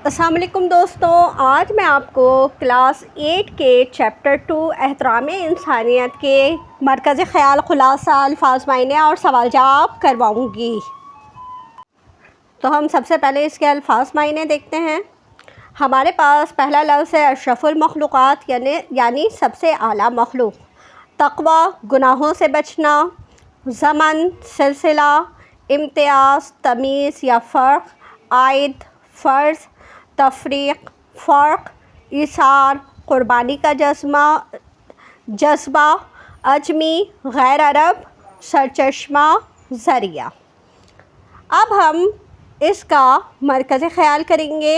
السلام علیکم دوستوں، آج میں آپ کو کلاس 8 کے چیپٹر 2 احترام انسانیت کے مرکزی خیال، خلاصہ، الفاظ، معنی اور سوال جواب کرواؤں گی۔ تو ہم سب سے پہلے اس کے الفاظ معنی دیکھتے ہیں۔ ہمارے پاس پہلا لفظ ہے اشرف المخلوقات، یعنی سب سے اعلیٰ مخلوق۔ تقوی، گناہوں سے بچنا۔ ضمن، سلسلہ، امتیاز، تمیز یا فرق۔ عائد، فرض، تفریق، فرق۔ ایثار، قربانی کا جذبہ۔ عجمی، غیر عرب، سرچشمہ، ذریعہ۔ اب ہم اس کا مرکزی خیال کریں گے۔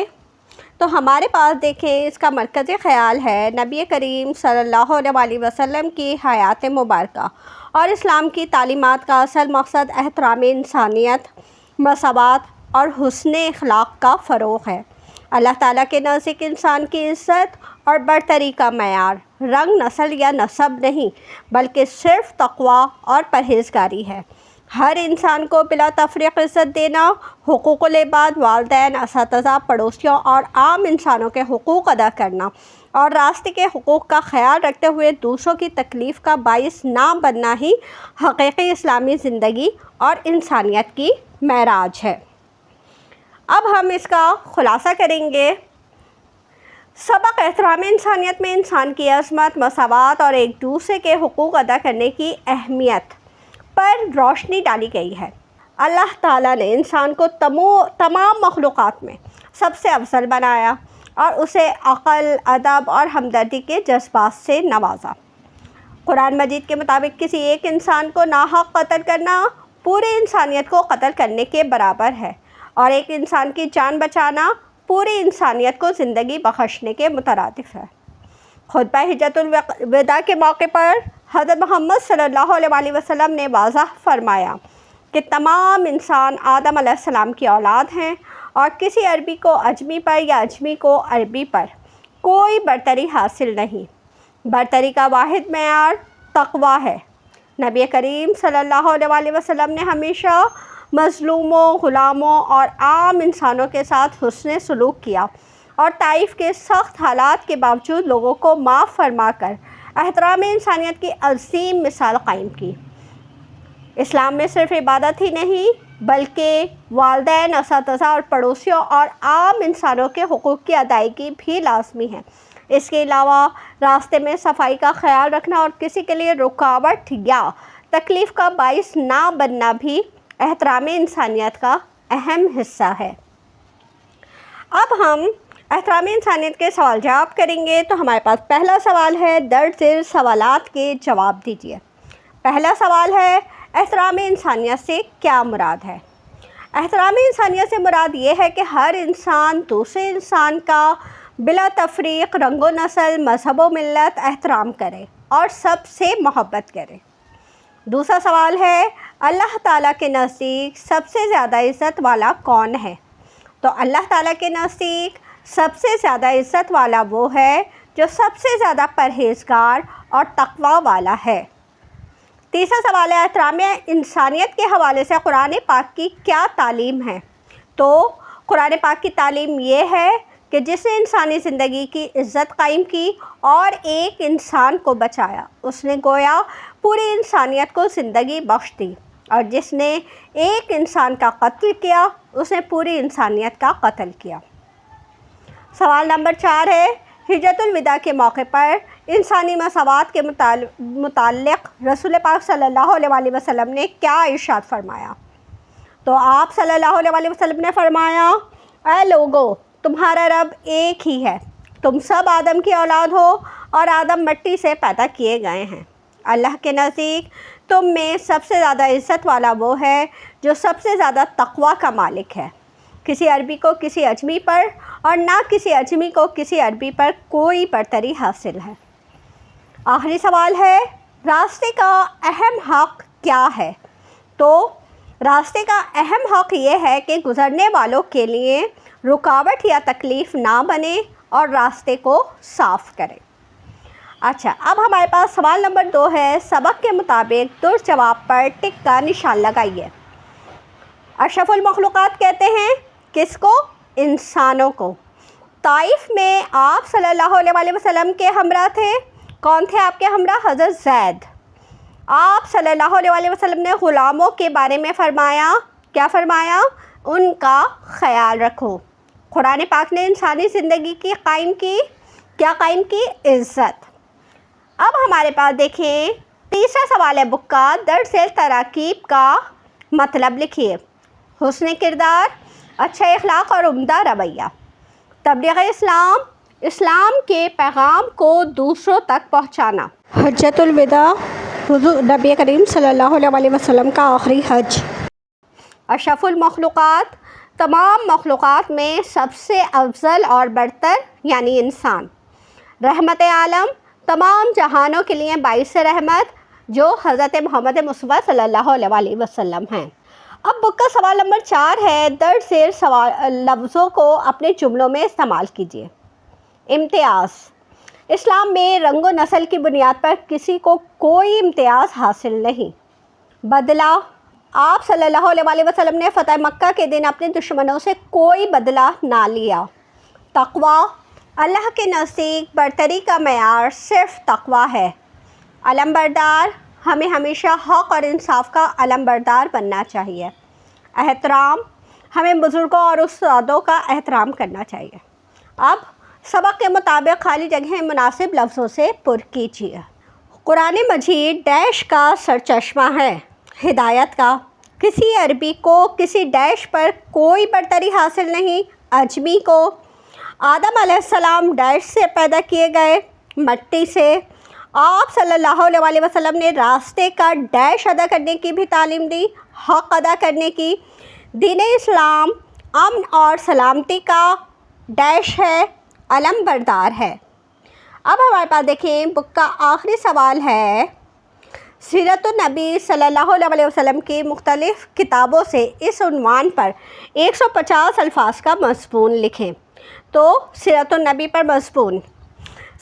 تو ہمارے پاس دیکھیں، اس کا مرکزی خیال ہے نبی کریم صلی اللہ علیہ وسلم کی حیات مبارکہ اور اسلام کی تعلیمات کا اصل مقصد احترام انسانیت، مساوات اور حسن اخلاق کا فروغ ہے۔ اللہ تعالیٰ کے نزدیک انسان کی عزت اور برتری کا معیار رنگ، نسل یا نسب نہیں، بلکہ صرف تقوی اور پرہیزگاری ہے۔ ہر انسان کو بلا تفریق عزت دینا، حقوق العباد، والدین، اساتذہ، پڑوسیوں اور عام انسانوں کے حقوق ادا کرنا اور راستے کے حقوق کا خیال رکھتے ہوئے دوسروں کی تکلیف کا باعث نہ بننا ہی حقیقی اسلامی زندگی اور انسانیت کی معراج ہے۔ اب ہم اس کا خلاصہ کریں گے۔ سبق احترام انسانیت میں انسان کی عظمت، مساوات اور ایک دوسرے کے حقوق ادا کرنے کی اہمیت پر روشنی ڈالی گئی ہے۔ اللہ تعالیٰ نے انسان کو تمام مخلوقات میں سب سے افضل بنایا اور اسے عقل، ادب اور ہمدردی کے جذبات سے نوازا۔ قرآن مجید کے مطابق کسی ایک انسان کو ناحق قتل کرنا پوری انسانیت کو قتل کرنے کے برابر ہے، اور ایک انسان کی جان بچانا پوری انسانیت کو زندگی بخشنے کے مترادف ہے۔ خطبہ حجۃ الوداع کے موقع پر حضرت محمد صلی اللہ علیہ وسلم نے واضح فرمایا کہ تمام انسان آدم علیہ السلام کی اولاد ہیں، اور کسی عربی کو عجمی پر یا عجمی کو عربی پر کوئی برتری حاصل نہیں۔ برتری کا واحد معیار تقوی ہے۔ نبی کریم صلی اللہ علیہ وسلم نے ہمیشہ مظلوموں، غلاموں اور عام انسانوں کے ساتھ حسن سلوک کیا اور طائف کے سخت حالات کے باوجود لوگوں کو معاف فرما کر احترام انسانیت کی عظیم مثال قائم کی۔ اسلام میں صرف عبادت ہی نہیں بلکہ والدین، اساتذہ اور پڑوسیوں اور عام انسانوں کے حقوق کی ادائیگی بھی لازمی ہے۔ اس کے علاوہ راستے میں صفائی کا خیال رکھنا اور کسی کے لیے رکاوٹ یا تکلیف کا باعث نہ بننا بھی احترام انسانیت کا اہم حصہ ہے۔ اب ہم احترام انسانیت کے سوال جواب کریں گے۔ تو ہمارے پاس پہلا سوال ہے، درج ذیل سوالات کے جواب دیجیے۔ پہلا سوال ہے، احترام انسانیت سے کیا مراد ہے؟ احترام انسانیت سے مراد یہ ہے کہ ہر انسان دوسرے انسان کا بلا تفریق رنگ و نسل، مذہب و ملت احترام کرے اور سب سے محبت کرے۔ دوسرا سوال ہے، اللہ تعالیٰ کے نزدیک سب سے زیادہ عزت والا کون ہے؟ تو اللہ تعالیٰ کے نزدیک سب سے زیادہ عزت والا وہ ہے جو سب سے زیادہ پرہیزگار اور تقوی والا ہے۔ تیسرا سوال ہے، احترام انسانیت کے حوالے سے قرآن پاک کی کیا تعلیم ہے؟ تو قرآن پاک کی تعلیم یہ ہے کہ جس نے انسانی زندگی کی عزت قائم کی اور ایک انسان کو بچایا، اس نے گویا پوری انسانیت کو زندگی بخش دی، اور جس نے ایک انسان کا قتل کیا، اس نے پوری انسانیت کا قتل کیا۔ سوال نمبر 4 ہے، حجۃ الوداع کے موقع پر انسانی مساوات کے متعلق رسول پاک صلی اللہ علیہ وسلم نے کیا ارشاد فرمایا؟ تو آپ صلی اللہ علیہ وسلم نے فرمایا، اے لوگو، تمہارا رب ایک ہی ہے، تم سب آدم کی اولاد ہو اور آدم مٹی سے پیدا کیے گئے ہیں۔ اللہ کے نزدیک تم میں سب سے زیادہ عزت والا وہ ہے جو سب سے زیادہ تقوی کا مالک ہے۔ کسی عربی کو کسی عجمی پر اور نہ کسی عجمی کو کسی عربی پر کوئی برتری حاصل ہے۔ آخری سوال ہے، راستے کا اہم حق کیا ہے؟ تو راستے کا اہم حق یہ ہے کہ گزرنے والوں کے لیے رکاوٹ یا تکلیف نہ بنے اور راستے کو صاف کرے۔ اچھا، اب ہمارے پاس سوال نمبر 2 ہے، سبق کے مطابق درست جواب پر ٹک کا نشان لگائیے۔ اشرف المخلوقات کہتے ہیں کس کو؟ انسانوں کو۔ طائف میں آپ صلی اللہ علیہ وسلم کے ہمراہ تھے. کون تھے آپ کے ہمراہ؟ حضرت زید. آپ صلی اللہ علیہ وسلم نے غلاموں کے بارے میں فرمایا، کیا فرمایا؟ ان کا خیال رکھو. قرآن پاک نے انسانی زندگی کی قائم کی، کیا قائم کی؟ عزت. اب ہمارے پاس دیکھیں تیسرا سوال ہے بک کا، درس تراکیب کا مطلب لکھیے. حسن کردار، اچھا اخلاق اور عمدہ رویہ. تبلیغ اسلام، اسلام کے پیغام کو دوسروں تک پہنچانا. حجۃ الوداع، حضور نبی کریم صلی اللہ علیہ وسلم کا آخری حج. اشرف المخلوقات، تمام مخلوقات میں سب سے افضل اور برتر یعنی انسان. رحمت عالم، تمام جہانوں کے لیے باعث رحمت جو حضرت محمد مصطفیٰ صلی اللہ علیہ وسلم ہیں. اب بک کا سوال نمبر 4 ہے، درج ذیل لفظوں کو اپنے جملوں میں استعمال کیجیے. امتیاز، اسلام میں رنگ و نسل کی بنیاد پر کسی کو کوئی امتیاز حاصل نہیں. بدلہ، آپ صلی اللہ علیہ وسلم نے فتح مکہ کے دن اپنے دشمنوں سے کوئی بدلہ نہ لیا. تقویٰ، اللہ کے نزدیک برتری کا معیار صرف تقویٰ ہے. علم بردار، ہمیں ہمیشہ حق اور انصاف کا علم بردار بننا چاہیے. احترام، ہمیں بزرگوں اور استادوں کا احترام کرنا چاہیے. اب سبق کے مطابق خالی جگہیں مناسب لفظوں سے پر کیجیے. قرآن مجید ڈیش کا سرچشمہ ہے، ہدایت کا. کسی عربی کو کسی ڈیش پر کوئی برتری حاصل نہیں. اجمی کو آدم علیہ السلام ڈیش سے پیدا کیے گئے، مٹی سے. آپ صلی اللہ علیہ وسلم نے راستے کا ڈیش ادا کرنے کی بھی تعلیم دی، حق ادا کرنے کی. دین اسلام امن اور سلامتی کا ڈیش ہے، علم بردار ہے. اب ہمارے پاس دیکھیں بک کا آخری سوال ہے، سیرت النبی صلی اللہ علیہ وسلم کی مختلف کتابوں سے اس عنوان پر 150 الفاظ کا مضمون لکھیں. تو سیرت النبی پر مضمون،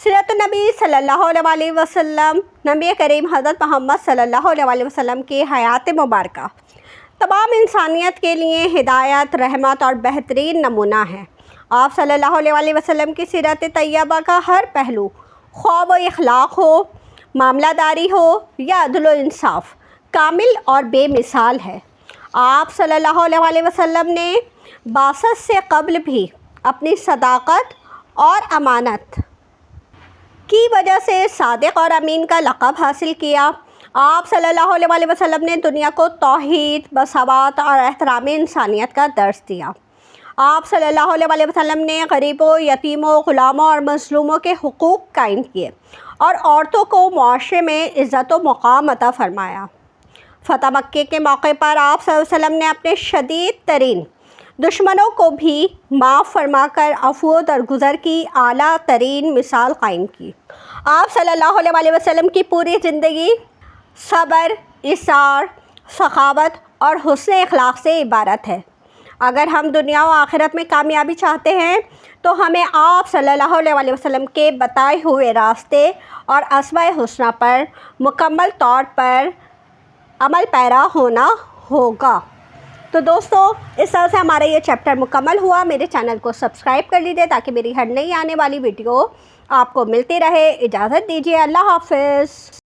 سیرت النبی صلی اللہ علیہ وسلم، نبی کریم حضرت محمد صلی اللہ علیہ وسلم کی حیات مبارکہ تمام انسانیت کے لیے ہدایت، رحمت اور بہترین نمونہ ہے. آپ صلی اللہ علیہ وسلم کی سیرت طیبہ کا ہر پہلو، خواہ و اخلاق ہو، معاملہ داری ہو یا عدل و انصاف، کامل اور بے مثال ہے. آپ صلی اللہ علیہ وسلم نے بعثت سے قبل بھی اپنی صداقت اور امانت کی وجہ سے صادق اور امین کا لقب حاصل کیا. آپ صلی اللہ علیہ وسلم نے دنیا کو توحید، مساوات اور احترام انسانیت کا درس دیا. آپ صلی اللہ علیہ وسلم نے غریبوں، یتیموں، غلاموں اور مظلوموں کے حقوق قائم کیے اور عورتوں کو معاشرے میں عزت و مقام عطا فرمایا. فتح مکہ کے موقع پر آپ صلی اللہ علیہ وسلم نے اپنے شدید ترین دشمنوں کو بھی معاف فرما کر عفو و درگزر کی اعلیٰ ترین مثال قائم کی. آپ صلی اللہ علیہ وسلم کی پوری زندگی صبر، اصرار، سخاوت اور حسن اخلاق سے عبارت ہے. اگر ہم دنیا و آخرت میں کامیابی چاہتے ہیں تو ہمیں آپ صلی اللہ علیہ وسلم کے بتائے ہوئے راستے اور اسوہ حسنہ پر مکمل طور پر عمل پیرا ہونا ہوگا. تو دوستو، اس طرح سے ہمارا یہ چیپٹر مکمل ہوا. میرے چینل کو سبسکرائب کر لیجیے تاکہ میری ہر نئی آنے والی ویڈیو آپ کو ملتی رہے. اجازت دیجیے، اللہ حافظ.